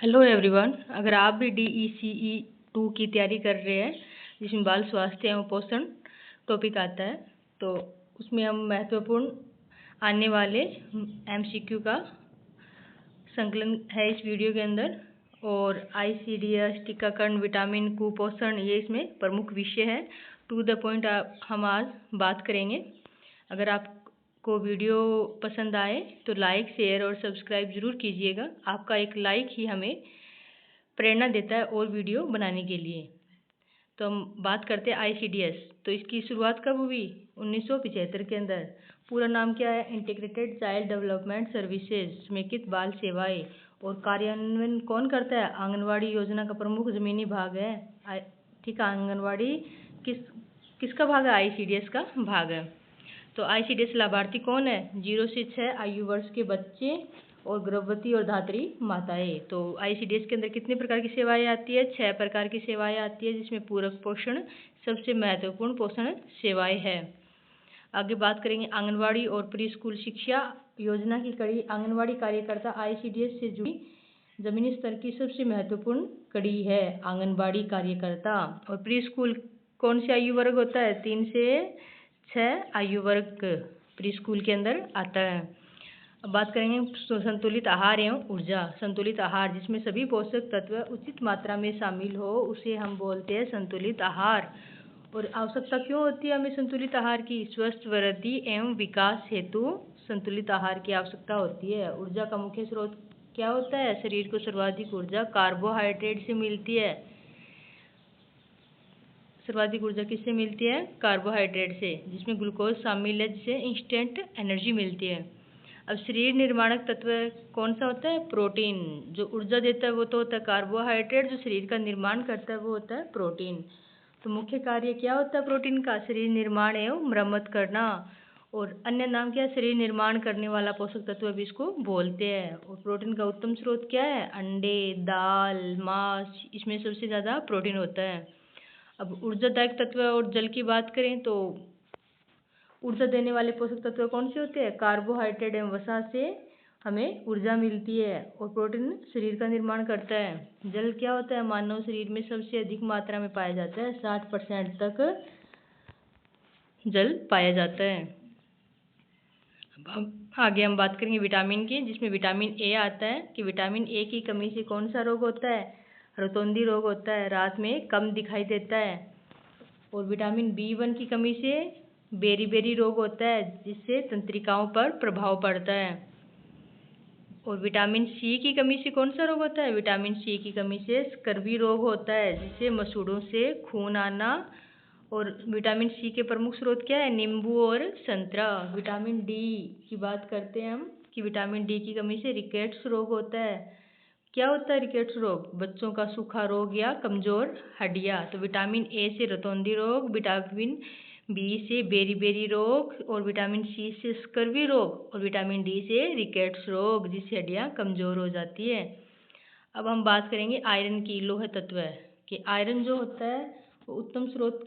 Hello everyone. अगर आप भी DECE 2 की तैयारी कर रहे हैं जिसमें बाल स्वास्थ्य एवं पोषण टॉपिक आता है, तो उसमें हम महत्वपूर्ण आने वाले MCQ का संकलन है इस वीडियो के अंदर। और ICDS, टीकाकरण, विटामिन, कुपोषण, ये इसमें प्रमुख विषय है। टू द पॉइंट हम आज बात करेंगे। अगर आपको वीडियो पसंद आए तो लाइक, शेयर और सब्सक्राइब ज़रूर कीजिएगा। आपका एक लाइक ही हमें प्रेरणा देता है और वीडियो बनाने के लिए। तो हम बात करते हैं ICDS। तो इसकी शुरुआत कब हुई? 1975 के अंदर। पूरा नाम क्या है? इंटीग्रेटेड चाइल्ड डेवलपमेंट सर्विसेज, समेकित बाल सेवाएं। और कार्यान्वयन कौन करता है? आंगनवाड़ी योजना का प्रमुख जमीनी भाग है। ठीक है, आंगनवाड़ी किसका भाग है? ICDS का भाग है। तो ICDS लाभार्थी कौन है? 0 से 6 आयु वर्ष के बच्चे और गर्भवती और धात्री माताएं। तो ICDS के अंदर कितने प्रकार की सेवाएं आती है? 6 प्रकार की सेवाएं आती है, जिसमें पूरक पोषण सबसे महत्वपूर्ण पोषण सेवाएं है। आगे बात करेंगे आंगनवाड़ी और प्री स्कूल शिक्षा योजना की कड़ी। आंगनवाड़ी कार्यकर्ता ICDS से जुड़ी जमीनी स्तर की सबसे महत्वपूर्ण कड़ी है, आंगनबाड़ी कार्यकर्ता। और प्री स्कूल कौन सी आयु वर्ग होता है? 3 से 6 आयु वर्ग प्री स्कूल के अंदर आता है। अब बात करेंगे संतुलित आहार एवं ऊर्जा। संतुलित आहार जिसमें सभी पोषक तत्व उचित मात्रा में शामिल हो, उसे हम बोलते हैं संतुलित आहार। और आवश्यकता क्यों होती है हमें संतुलित आहार की? स्वस्थ वृद्धि एवं विकास हेतु संतुलित आहार की आवश्यकता होती है। ऊर्जा का मुख्य स्रोत क्या होता है? शरीर को सर्वाधिक ऊर्जा कार्बोहाइड्रेट से मिलती है। सर्वाधिक ऊर्जा किससे मिलती है? कार्बोहाइड्रेट से, जिसमें ग्लूकोज शामिल है, जिससे इंस्टेंट एनर्जी मिलती है। अब शरीर निर्माणक तत्व कौन सा होता है? प्रोटीन। जो ऊर्जा देता है वो तो होता है कार्बोहाइड्रेट, जो शरीर का निर्माण करता है वो होता है प्रोटीन। तो मुख्य कार्य क्या होता है प्रोटीन का? शरीर निर्माण एवं मरम्मत करना। और अन्य नाम क्या है? शरीर निर्माण करने वाला पोषक तत्व भी इसको बोलते हैं। और प्रोटीन का उत्तम स्रोत क्या है? अंडे, दाल, मांस, इसमें सबसे ज़्यादा प्रोटीन होता है। अब ऊर्जादायक तत्व और जल की बात करें तो ऊर्जा देने वाले पोषक तत्व कौन से होते हैं? कार्बोहाइड्रेट एवं वसा से हमें ऊर्जा मिलती है। और प्रोटीन शरीर का निर्माण करता है। जल क्या होता है? मानव शरीर में सबसे अधिक मात्रा में पाया जाता है, 60% तक जल पाया जाता है। अब आगे हम बात करेंगे विटामिन की, जिसमें विटामिन ए आता है। कि विटामिन ए की कमी से कौन सा रोग होता है? रतौंधी रोग होता है, रात में कम दिखाई देता है। और विटामिन B1 की कमी से बेरी रोग होता है, जिससे तंत्रिकाओं पर प्रभाव पड़ता है। और विटामिन C की कमी से कौन सा रोग होता है? विटामिन C की कमी से स्कर्वी रोग होता है, जिससे मसूड़ों से खून आना। और विटामिन C के प्रमुख स्रोत क्या है? नींबू और संतरा। विटामिन D की बात करते हैं हम, कि विटामिन D की कमी से रिकेट्स रोग होता है। क्या होता है रिकेट्स रोग? बच्चों का सूखा रोग या कमजोर हड्डियाँ। तो विटामिन A से रतौंधी रोग, विटामिन B से बेरी रोग, और विटामिन C से स्कर्वी रोग, और विटामिन D से रिकेट्स रोग, जिससे हड्डियाँ कमजोर हो जाती है। अब हम बात करेंगे आयरन की, लोह तत्व है। कि आयरन जो होता है वो उत्तम स्रोत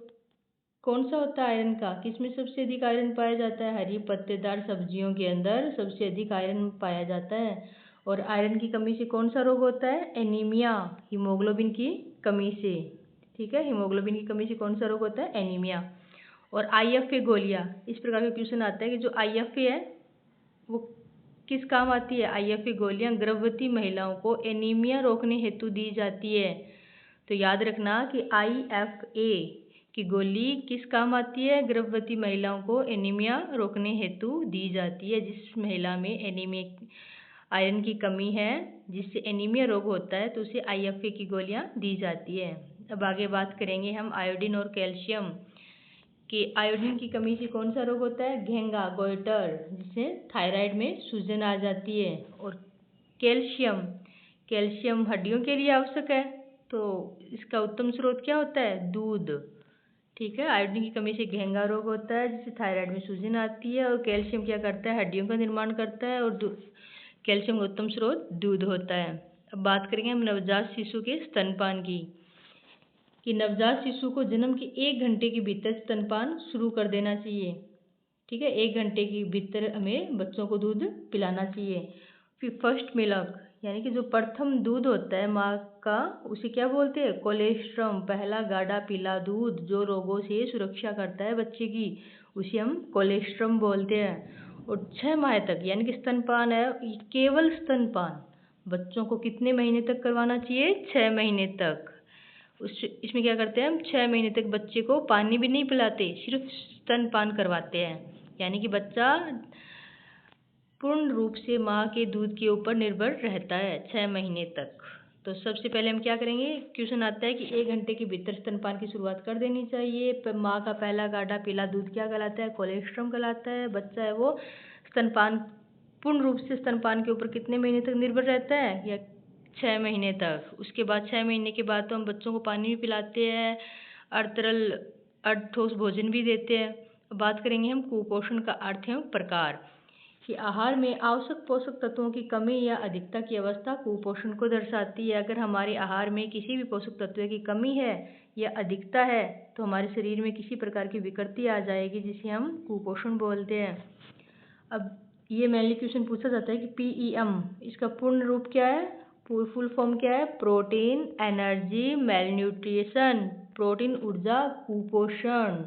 कौन सा होता है आयरन का? किसमें सबसे अधिक आयरन पाया जाता है? हरी पत्तेदार सब्जियों के अंदर सबसे अधिक आयरन पाया जाता है। और आयरन की कमी से कौन सा रोग होता है? एनीमिया, हीमोग्लोबिन की कमी से। ठीक है, हीमोग्लोबिन की कमी से कौन सा रोग होता है? एनीमिया। और IFA गोलियां, इस प्रकार का क्वेश्चन आता है कि जो IFA है वो किस काम आती है? IFA गोलियां गर्भवती महिलाओं को एनीमिया रोकने हेतु दी जाती है। तो याद रखना कि IFA की गोली किस काम आती है? गर्भवती महिलाओं को एनीमिया रोकने हेतु दी जाती है। जिस महिला में एनीमिया आयरन की कमी है, जिससे एनीमिया रोग होता है, तो उसे IFA की गोलियां दी जाती है। अब आगे बात करेंगे हम आयोडीन और कैल्शियम कि आयोडीन की कमी से कौन सा रोग होता है? घेंगा, गोइटर, जिससे थायराइड में सूजन आ जाती है। और कैल्शियम हड्डियों के लिए आवश्यक है, तो इसका उत्तम स्रोत क्या होता है? दूध। ठीक है, आयोडीन की कमी से घेंगा रोग होता है, जिससे थायराइड में सूजन आती है। और कैल्शियम क्या करता है? हड्डियों का निर्माण करता है। और कैल्शियम का उत्तम स्रोत दूध होता है। अब बात करेंगे हम नवजात शिशु के स्तनपान की, कि नवजात शिशु को जन्म के 1 घंटे के भीतर स्तनपान शुरू कर देना चाहिए। ठीक है, 1 घंटे के भीतर हमें बच्चों को दूध पिलाना चाहिए। फिर फर्स्ट मिल्क यानी कि जो प्रथम दूध होता है माँ का, उसे क्या बोलते हैं? कोलेस्ट्रम। पहला गाढ़ा पीला दूध जो रोगों से सुरक्षा करता है बच्चे की, उसे हम कोलेस्ट्रम बोलते हैं। और 6 माह तक, यानी कि स्तनपान है, केवल स्तनपान बच्चों को कितने महीने तक करवाना चाहिए? 6 महीने तक। इसमें क्या करते हैं हम? 6 महीने तक बच्चे को पानी भी नहीं पिलाते, सिर्फ स्तनपान करवाते हैं। यानी कि बच्चा पूर्ण रूप से माँ के दूध के ऊपर निर्भर रहता है 6 महीने तक। तो सबसे पहले हम क्या करेंगे? क्वेश्चन आता है कि 1 घंटे के भीतर स्तनपान की शुरुआत कर देनी चाहिए। माँ का पहला गाढ़ा पीला दूध क्या कहलाता है? कोलेस्ट्रम कहलाता है। बच्चा है वो स्तनपान, पूर्ण रूप से स्तनपान के ऊपर कितने महीने तक निर्भर रहता है? या 6 महीने तक। उसके बाद 6 महीने के बाद तो हम बच्चों को पानी भी पिलाते हैं, अर्धतरल अर्धठोस भोजन भी देते हैं। बात करेंगे हम कुपोषण का अर्थ एवं प्रकार, कि आहार में आवश्यक पोषक तत्वों की कमी या अधिकता की अवस्था कुपोषण को दर्शाती है। अगर हमारे आहार में किसी भी पोषक तत्व की कमी है या अधिकता है तो हमारे शरीर में किसी प्रकार की विकृति आ जाएगी, जिसे हम कुपोषण बोलते हैं। अब ये मेनली क्वेश्चन पूछा जाता है कि PEM इसका पूर्ण रूप क्या है? फुल फॉर्म क्या है? Protein energy मेलन्यूट्रिशन। प्रोटीन ऊर्जा कुपोषण।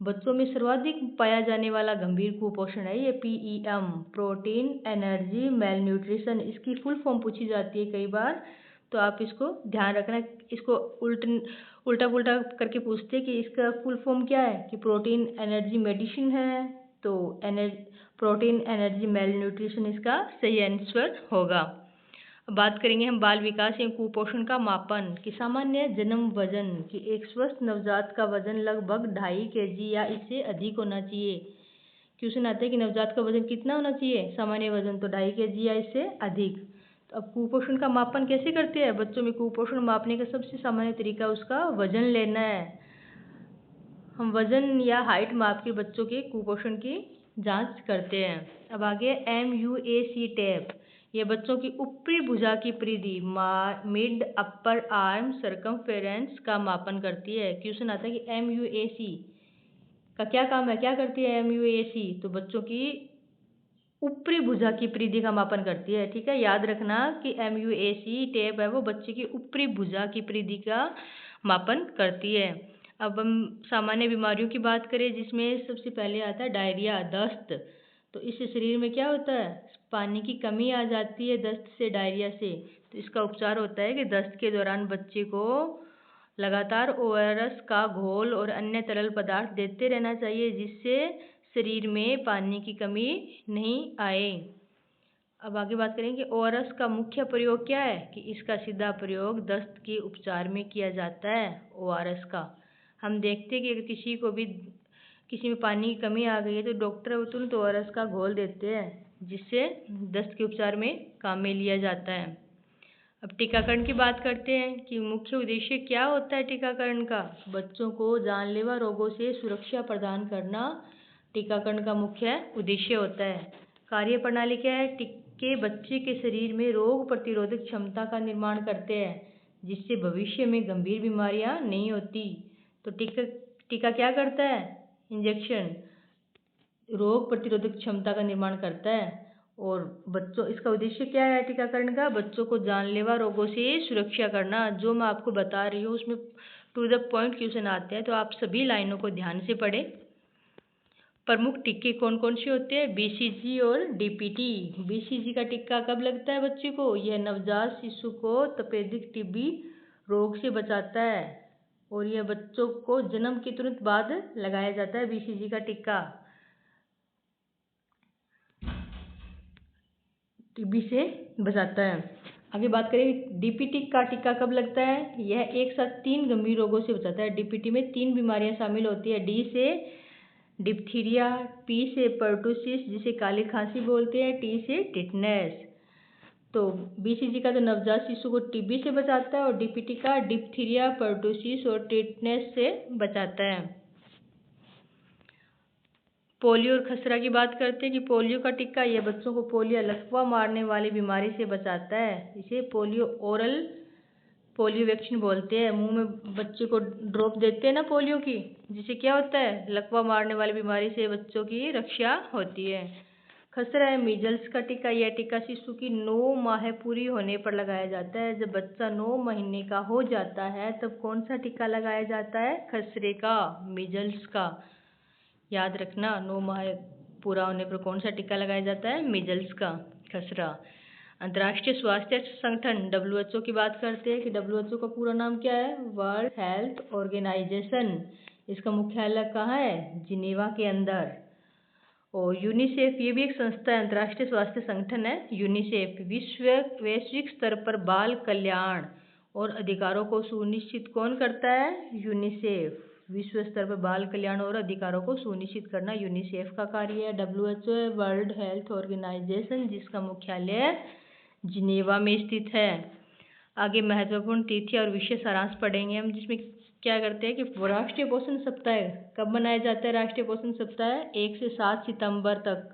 बच्चों में सर्वाधिक पाया जाने वाला गंभीर कुपोषण है ये PEM, प्रोटीन एनर्जी मेलन्यूट्रिशन। इसकी फुल फॉर्म पूछी जाती है कई बार, तो आप इसको ध्यान रखना। इसको उल्टा पुल्टा करके पूछते हैं कि इसका फुल फॉर्म क्या है, कि प्रोटीन एनर्जी मेडिसिन है, तो प्रोटीन एनर्जी मेलन्यूट्रिशन इसका सही आंसर होगा। बात करेंगे हम बाल विकास एवं कुपोषण का मापन, कि सामान्य जन्म वजन, कि एक स्वस्थ नवजात का वजन लगभग 2.5 kg या इससे अधिक होना चाहिए। क्वेश्चन आते हैं कि नवजात का वजन कितना होना चाहिए? सामान्य वजन तो 2.5 kg या इससे अधिक। तो अब कुपोषण का मापन कैसे करते हैं? बच्चों में कुपोषण मापने का सबसे सामान्य तरीका उसका वजन लेना है। हम वजन या हाइट माप के बच्चों के कुपोषण की जांच करते हैं। अब आगे MUAC टेप, ये बच्चों की ऊपरी भुजा की परिधि, मिड अपर आर्म सर्कमफेरेंस का मापन करती है। क्वेश्चन आता है कि MUAC का क्या काम है? क्या करती है MUAC? तो बच्चों की ऊपरी भुजा की परिधि का मापन करती है। ठीक है, याद रखना कि MUAC टेप है वो बच्चे की ऊपरी भुजा की परिधि का मापन करती है। अब हम सामान्य बीमारियों की बात करें, जिसमें सबसे पहले आता है डायरिया, दस्त। तो इससे शरीर में क्या होता है? पानी की कमी आ जाती है दस्त से, डायरिया से। तो इसका उपचार होता है कि दस्त के दौरान बच्चे को लगातार ORS का घोल और अन्य तरल पदार्थ देते रहना चाहिए, जिससे शरीर में पानी की कमी नहीं आए। अब आगे बात करेंगे ORS का मुख्य प्रयोग क्या है, कि इसका सीधा प्रयोग दस्त के उपचार में किया जाता है। ORS का हम देखते हैं कि अगर किसी में पानी की कमी आ गई है तो डॉक्टर तुरंत ORS का घोल देते हैं, जिससे दस्त के उपचार में काम में लिया जाता है। अब टीकाकरण की बात करते हैं कि मुख्य उद्देश्य क्या होता है टीकाकरण का? बच्चों को जानलेवा रोगों से सुरक्षा प्रदान करना टीकाकरण का मुख्य उद्देश्य होता है। कार्य प्रणाली क्या है? टीके बच्चे के शरीर में रोग प्रतिरोधक क्षमता का निर्माण करते हैं, जिससे भविष्य में गंभीर बीमारियां नहीं होती। तो टीका क्या करता है? इंजेक्शन रोग प्रतिरोधक क्षमता का निर्माण करता है। और बच्चों, इसका उद्देश्य क्या है टीकाकरण का? बच्चों को जानलेवा रोगों से सुरक्षा करना। जो मैं आपको बता रही हूँ उसमें टू द पॉइंट क्वेश्चन आते हैं, तो आप सभी लाइनों को ध्यान से पढ़ें। प्रमुख टीके कौन कौन से होते हैं? BCG और DPT। BCG का टीका कब लगता है बच्चे को? यह नवजात शिशु को तपेदिक टीबी रोग से बचाता है, और यह बच्चों को जन्म के तुरंत बाद लगाया जाता है BCG का टीका, टीबी से बचाता है। आगे बात करें DPT का टीका कब लगता है? यह एक साथ 3 गंभीर रोगों से बचाता है। DPT में 3 बीमारियां शामिल होती है। D से डिप्थीरिया, P से पर्टुसिस जिसे काली खांसी बोलते हैं, T से टिटनेस। तो BCG का तो नवजात शिशु को टीबी से बचाता है, और DPT का डिप्थीरिया, पर्टुसिस और टिटनेस से बचाता है। पोलियो और खसरा की बात करते हैं कि पोलियो का टीका यह बच्चों को पोलियो लकवा मारने वाली बीमारी से बचाता है। इसे ओरल पोलियो वैक्सीन बोलते हैं। मुंह में बच्चे को ड्रॉप देते हैं ना पोलियो की, जिससे क्या होता है? लकवा मारने वाली बीमारी से बच्चों की रक्षा होती है। खसरा है मीजल्स का टीका। यह टीका शिशु की 9 माह पूरी होने पर लगाया जाता है। जब बच्चा 9 महीने का हो जाता है तब कौन सा टीका लगाया जाता है? खसरे का, मीजल्स का। याद रखना, 9 माह पूरा होने पर कौन सा टीका लगाया जाता है? मीजल्स का, खसरा। अंतर्राष्ट्रीय स्वास्थ्य संगठन WHO की बात करते हैं कि WHO का पूरा नाम क्या है? World Health Organization. इसका मुख्यालय कहाँ है? जिनेवा के अंदर। और यूनिसेफ, ये भी एक संस्था है, अंतर्राष्ट्रीय स्वास्थ्य संगठन है यूनिसेफ। वैश्विक स्तर पर बाल कल्याण और अधिकारों को सुनिश्चित कौन करता है? यूनिसेफ। विश्व स्तर पर बाल कल्याण और अधिकारों को सुनिश्चित करना यूनिसेफ का कार्य है। WHO है वर्ल्ड हेल्थ ऑर्गेनाइजेशन, जिसका मुख्यालय जिनेवा में स्थित है। आगे महत्वपूर्ण तिथि और विषय सारांश पढ़ेंगे हम, जिसमें क्या करते हैं कि राष्ट्रीय पोषण सप्ताह कब मनाया जाता है? राष्ट्रीय पोषण सप्ताह 1 से 7 सितंबर तक।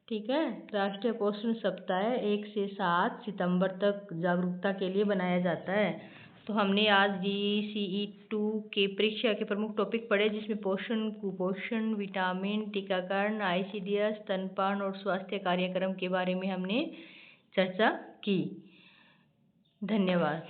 ठीक है, राष्ट्रीय पोषण सप्ताह 1 से 7 सितंबर तक जागरूकता के लिए बनाया जाता है। तो हमने आज GCE 2 के परीक्षा के प्रमुख टॉपिक पढ़े, जिसमें पोषण, कुपोषण, विटामिन, टीकाकरण, ICDS, स्तनपान और स्वास्थ्य कार्यक्रम के बारे में हमने चर्चा की। धन्यवाद।